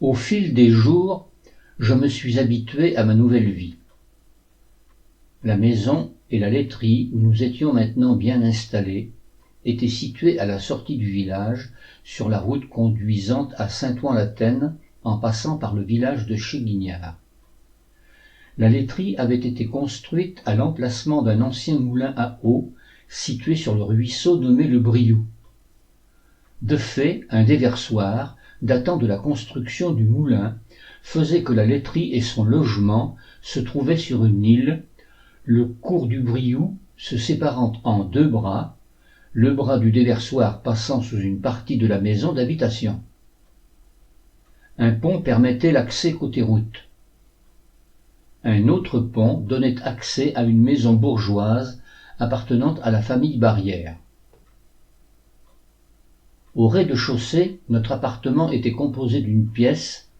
Au fil des jours, je me suis habitué à ma nouvelle vie. La maison et la laiterie, où nous étions maintenant bien installés, étaient situées à la sortie du village, sur la route conduisant à Saint-Ouen-la-Tène, en passant par le village de Chéguignard. La laiterie avait été construite à l'emplacement d'un ancien moulin à eau, situé sur le ruisseau nommé le Briou. De fait, un déversoir, datant de la construction du moulin, faisait que la laiterie et son logement se trouvaient sur une île, le cours du Briou se séparant en deux bras, le bras du déversoir passant sous une partie de la maison d'habitation. Un pont permettait l'accès côté route. Un autre pont donnait accès à une maison bourgeoise appartenant à la famille Barrière. Au rez-de-chaussée, notre appartement était composé d'une pièce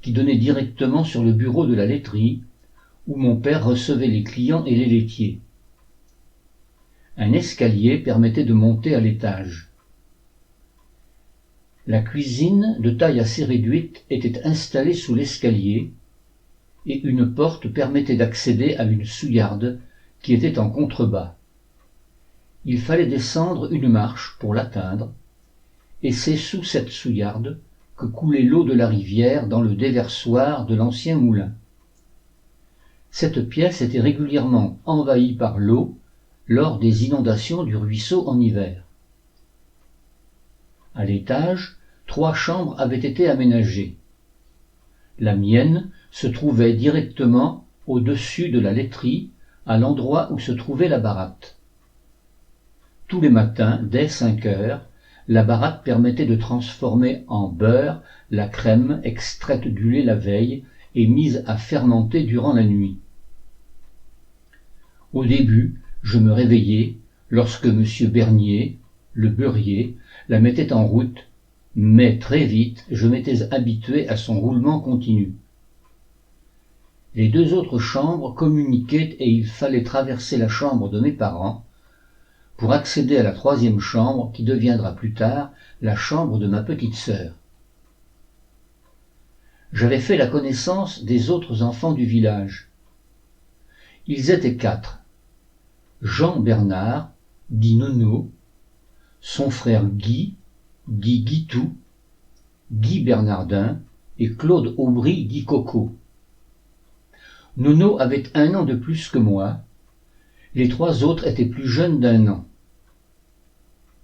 qui donnait directement sur le bureau de la laiterie, où mon père recevait les clients et les laitiers. Un escalier permettait de monter à l'étage. La cuisine, de taille assez réduite, était installée sous l'escalier, et une porte permettait d'accéder à une souillarde qui était en contrebas. Il fallait descendre une marche pour l'atteindre, et c'est sous cette souillarde que coulait l'eau de la rivière dans le déversoir de l'ancien moulin. Cette pièce était régulièrement envahie par l'eau lors des inondations du ruisseau en hiver. À l'étage, 3 chambres avaient été aménagées. La mienne se trouvait directement au-dessus de la laiterie, à l'endroit où se trouvait la baratte. Tous les matins, dès 5 heures, la baratte permettait de transformer en beurre la crème extraite du lait la veille et mise à fermenter durant la nuit. Au début, je me réveillais lorsque M. Bernier, le beurrier, la mettait en route, mais très vite je m'étais habitué à son roulement continu. Les 2 autres chambres communiquaient et il fallait traverser la chambre de mes parents pour accéder à la 3e chambre qui deviendra plus tard la chambre de ma petite sœur. J'avais fait la connaissance des autres enfants du village. Ils étaient 4. Jean Bernard, dit Nono, son frère Guy, dit Guitou, Guy Bernardin et Claude Aubry, dit Coco. Nono avait 1 an de plus que moi, les 3 autres étaient plus jeunes d'1 an.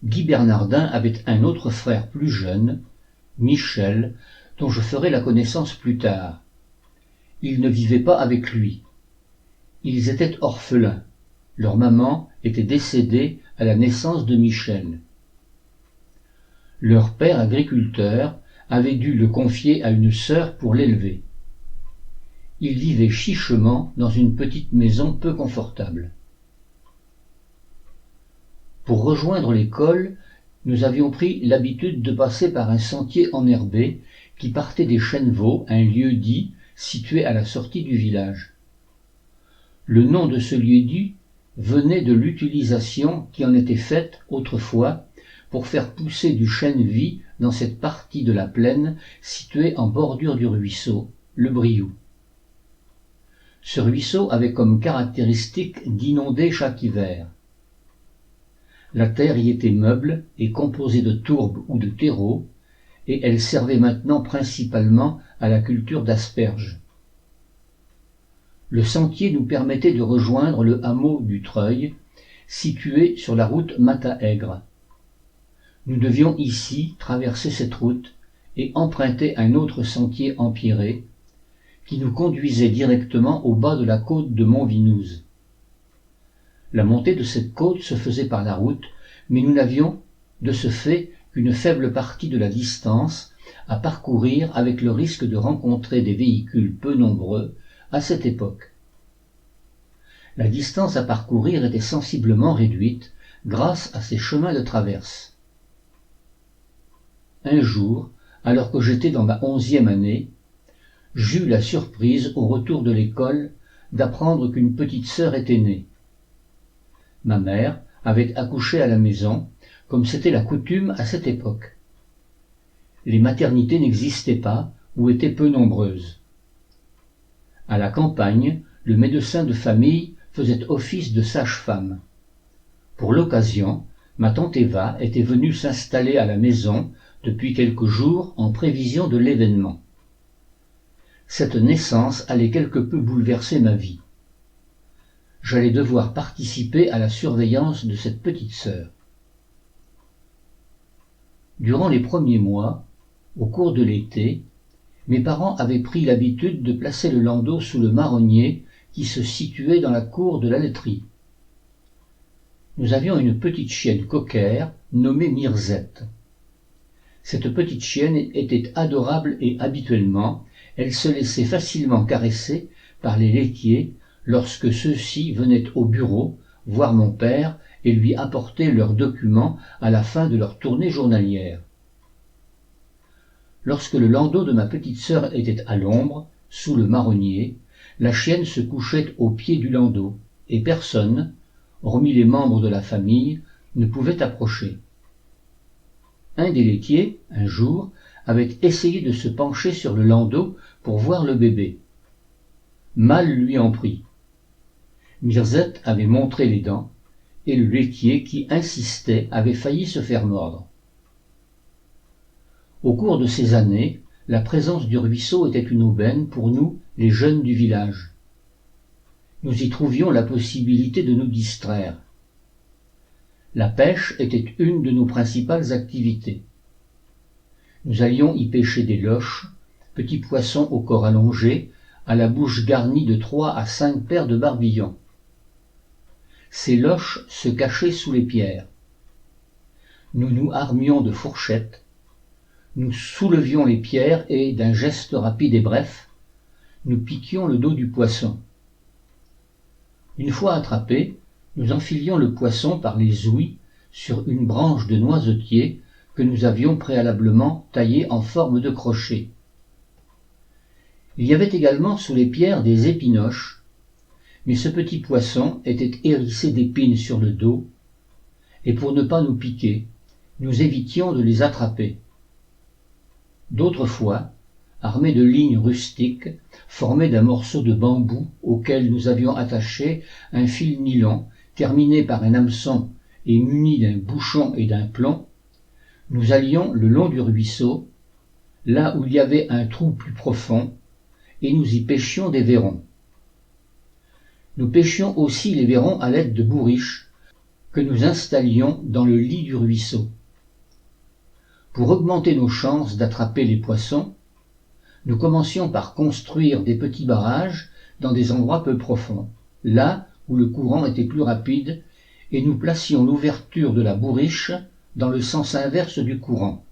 Guy Bernardin avait un autre frère plus jeune, Michel, dont je ferai la connaissance plus tard. Il ne vivait pas avec lui. Ils étaient orphelins. Leur maman était décédée à la naissance de Michel. Leur père agriculteur avait dû le confier à une sœur pour l'élever. Ils vivaient chichement dans une petite maison peu confortable. Pour rejoindre l'école, nous avions pris l'habitude de passer par un sentier enherbé qui partait des Chêneveaux, un lieu-dit situé à la sortie du village. Le nom de ce lieu-dit venait de l'utilisation qui en était faite autrefois pour faire pousser du chêne-vie dans cette partie de la plaine située en bordure du ruisseau, le Briou. Ce ruisseau avait comme caractéristique d'inonder chaque hiver. La terre y était meuble et composée de tourbe ou de terreau, et elle servait maintenant principalement à la culture d'asperges. Le sentier nous permettait de rejoindre le hameau du Treuil, situé sur la route Mata-Aigre. Nous devions ici traverser cette route et emprunter un autre sentier empierré, qui nous conduisait directement au bas de la côte de Montvinouse. La montée de cette côte se faisait par la route, mais nous n'avions, de ce fait, qu'une faible partie de la distance à parcourir avec le risque de rencontrer des véhicules peu nombreux à cette époque. La distance à parcourir était sensiblement réduite grâce à ces chemins de traverse. Un jour, alors que j'étais dans ma 11e année, j'eus la surprise au retour de l'école d'apprendre qu'une petite sœur était née. Ma mère avait accouché à la maison, comme c'était la coutume à cette époque. Les maternités n'existaient pas, ou étaient peu nombreuses. À la campagne, le médecin de famille faisait office de sage-femme. Pour l'occasion, ma tante Eva était venue s'installer à la maison depuis quelques jours en prévision de l'événement. Cette naissance allait quelque peu bouleverser ma vie. J'allais devoir participer à la surveillance de cette petite sœur. Durant les premiers mois, au cours de l'été, mes parents avaient pris l'habitude de placer le landau sous le marronnier qui se situait dans la cour de la laiterie. Nous avions une petite chienne cocker nommée Mirzette. Cette petite chienne était adorable et habituellement, elle se laissait facilement caresser par les laitiers lorsque ceux-ci venaient au bureau voir mon père et lui apporter leurs documents à la fin de leur tournée journalière. Lorsque le landau de ma petite sœur était à l'ombre, sous le marronnier, la chienne se couchait au pied du landau, et personne, hormis les membres de la famille, ne pouvait approcher. Un des laitiers, un jour, avait essayé de se pencher sur le landau pour voir le bébé. Mal lui en prit. Mirzette avait montré les dents, et le laitier qui insistait avait failli se faire mordre. Au cours de ces années, la présence du ruisseau était une aubaine pour nous, les jeunes du village. Nous y trouvions la possibilité de nous distraire. La pêche était une de nos principales activités. Nous allions y pêcher des loches, petits poissons au corps allongé, à la bouche garnie de 3 à 5 paires de barbillons. Ces loches se cachaient sous les pierres. Nous nous armions de fourchettes, nous soulevions les pierres et, d'un geste rapide et bref, nous piquions le dos du poisson. Une fois attrapé, nous enfilions le poisson par les ouïes sur une branche de noisetier que nous avions préalablement taillée en forme de crochet. Il y avait également sous les pierres des épinoches, mais ce petit poisson était hérissé d'épines sur le dos, et pour ne pas nous piquer, nous évitions de les attraper. D'autres fois, armés de lignes rustiques, formées d'un morceau de bambou auquel nous avions attaché un fil nylon terminé par un hameçon et muni d'un bouchon et d'un plomb, nous allions le long du ruisseau, là où il y avait un trou plus profond, et nous y pêchions des vairons. Nous pêchions aussi les vairons à l'aide de bourriches que nous installions dans le lit du ruisseau. Pour augmenter nos chances d'attraper les poissons, nous commencions par construire des petits barrages dans des endroits peu profonds, là où le courant était plus rapide, et nous placions l'ouverture de la bourriche dans le sens inverse du courant.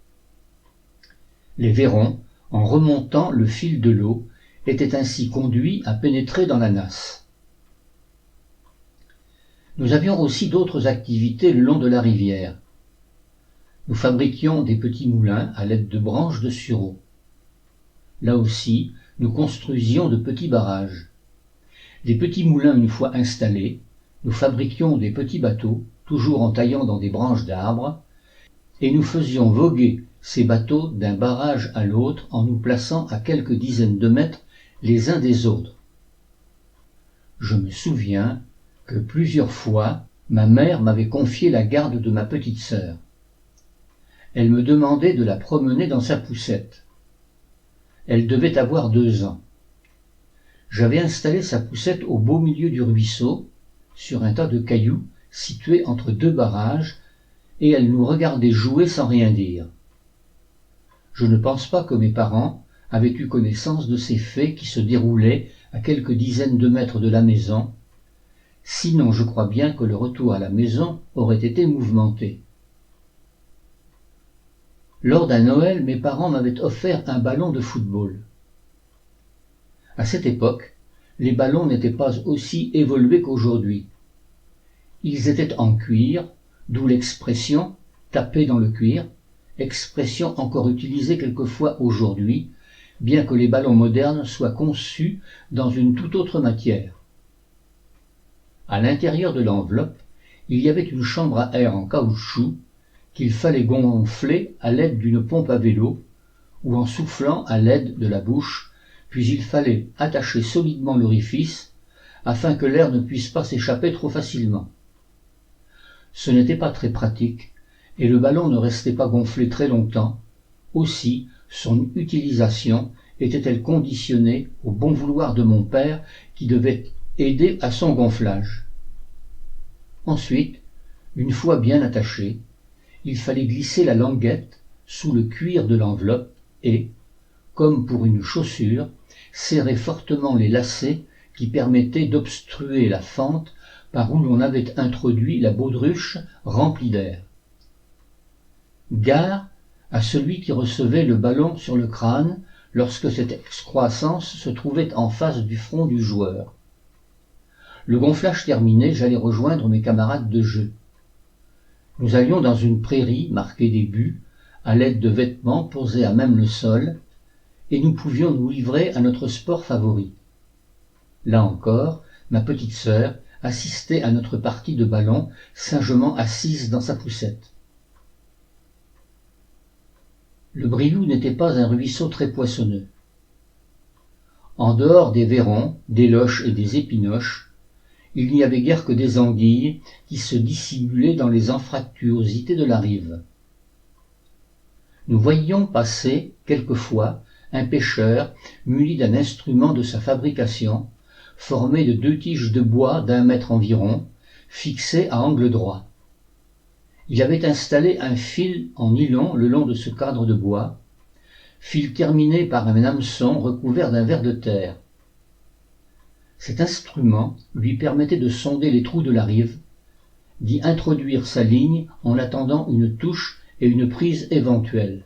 Les vairons, en remontant le fil de l'eau, étaient ainsi conduits à pénétrer dans la nasse. Nous avions aussi d'autres activités le long de la rivière. Nous fabriquions des petits moulins à l'aide de branches de sureau. Là aussi, nous construisions de petits barrages. Des petits moulins une fois installés, nous fabriquions des petits bateaux, toujours en taillant dans des branches d'arbres, et nous faisions voguer ces bateaux d'un barrage à l'autre en nous plaçant à quelques dizaines de mètres les uns des autres. Je me souviens que plusieurs fois, ma mère m'avait confié la garde de ma petite sœur. Elle me demandait de la promener dans sa poussette. Elle devait avoir 2 ans. J'avais installé sa poussette au beau milieu du ruisseau, sur un tas de cailloux situé entre 2 barrages, et elle nous regardait jouer sans rien dire. Je ne pense pas que mes parents avaient eu connaissance de ces faits qui se déroulaient à quelques dizaines de mètres de la maison, sinon je crois bien que le retour à la maison aurait été mouvementé. Lors d'un Noël, mes parents m'avaient offert un ballon de football. À cette époque, les ballons n'étaient pas aussi évolués qu'aujourd'hui. Ils étaient en cuir, d'où l'expression « taper dans le cuir », expression encore utilisée quelquefois aujourd'hui, bien que les ballons modernes soient conçus dans une toute autre matière. À l'intérieur de l'enveloppe, il y avait une chambre à air en caoutchouc qu'il fallait gonfler à l'aide d'une pompe à vélo, ou en soufflant à l'aide de la bouche, puis il fallait attacher solidement l'orifice afin que l'air ne puisse pas s'échapper trop facilement. Ce n'était pas très pratique et le ballon ne restait pas gonflé très longtemps, aussi son utilisation était-elle conditionnée au bon vouloir de mon père qui devait aider à son gonflage. Ensuite, une fois bien attaché, il fallait glisser la languette sous le cuir de l'enveloppe et, comme pour une chaussure, serrer fortement les lacets qui permettaient d'obstruer la fente par où l'on avait introduit la baudruche remplie d'air. Gare à celui qui recevait le ballon sur le crâne lorsque cette excroissance se trouvait en face du front du joueur. Le gonflage terminé, j'allais rejoindre mes camarades de jeu. Nous allions dans une prairie marquée des buts, à l'aide de vêtements posés à même le sol, et nous pouvions nous livrer à notre sport favori. Là encore, ma petite sœur assistait à notre partie de ballon, sagement assise dans sa poussette. Le Briou n'était pas un ruisseau très poissonneux. En dehors des vairons, des loches et des épinoches, il n'y avait guère que des anguilles qui se dissimulaient dans les anfractuosités de la rive. Nous voyions passer, quelquefois, un pêcheur muni d'un instrument de sa fabrication, formé de 2 tiges de bois d'1 mètre environ, fixées à angle droit. Il avait installé un fil en nylon le long de ce cadre de bois, fil terminé par un hameçon recouvert d'un ver de terre. Cet instrument lui permettait de sonder les trous de la rive, d'y introduire sa ligne en attendant une touche et une prise éventuelle.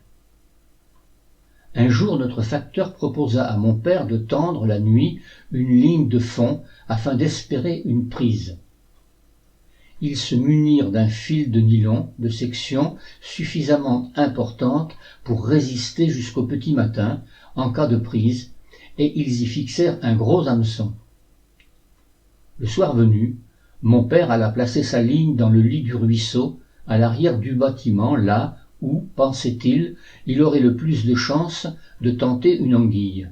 Un jour, notre facteur proposa à mon père de tendre la nuit une ligne de fond afin d'espérer une prise. Ils se munirent d'un fil de nylon de section suffisamment importante pour résister jusqu'au petit matin en cas de prise, et ils y fixèrent un gros hameçon. Le soir venu, mon père alla placer sa ligne dans le lit du ruisseau, à l'arrière du bâtiment, là où, pensait-il, il aurait le plus de chances de tenter une anguille.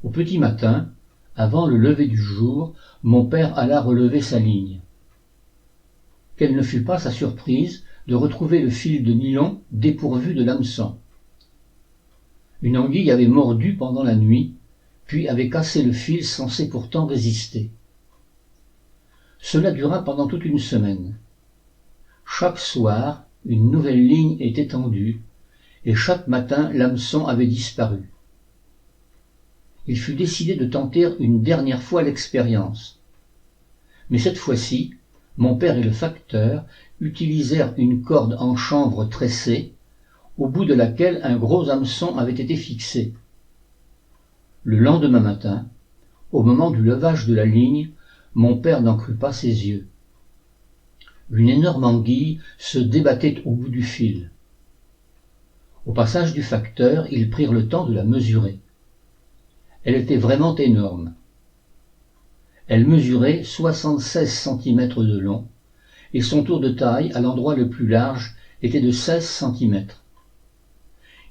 Au petit matin, avant le lever du jour, mon père alla relever sa ligne. Quelle ne fut pas sa surprise de retrouver le fil de nylon dépourvu de l'hameçon. Une anguille avait mordu pendant la nuit, puis avait cassé le fil censé pourtant résister. Cela dura pendant toute une semaine. Chaque soir, une nouvelle ligne était tendue, et chaque matin l'hameçon avait disparu. Il fut décidé de tenter une dernière fois l'expérience. Mais cette fois-ci, mon père et le facteur utilisèrent une corde en chanvre tressée, au bout de laquelle un gros hameçon avait été fixé. Le lendemain matin, au moment du levage de la ligne, mon père n'en crut pas ses yeux. Une énorme anguille se débattait au bout du fil. Au passage du facteur, ils prirent le temps de la mesurer. Elle était vraiment énorme. Elle mesurait 76 cm de long, et son tour de taille, à l'endroit le plus large, était de 16 cm.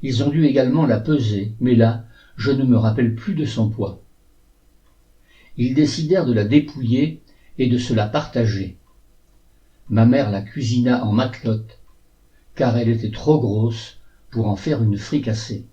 Ils ont dû également la peser, mais là, je ne me rappelle plus de son poids. Ils décidèrent de la dépouiller et de se la partager. Ma mère la cuisina en matelote, car elle était trop grosse pour en faire une fricassée.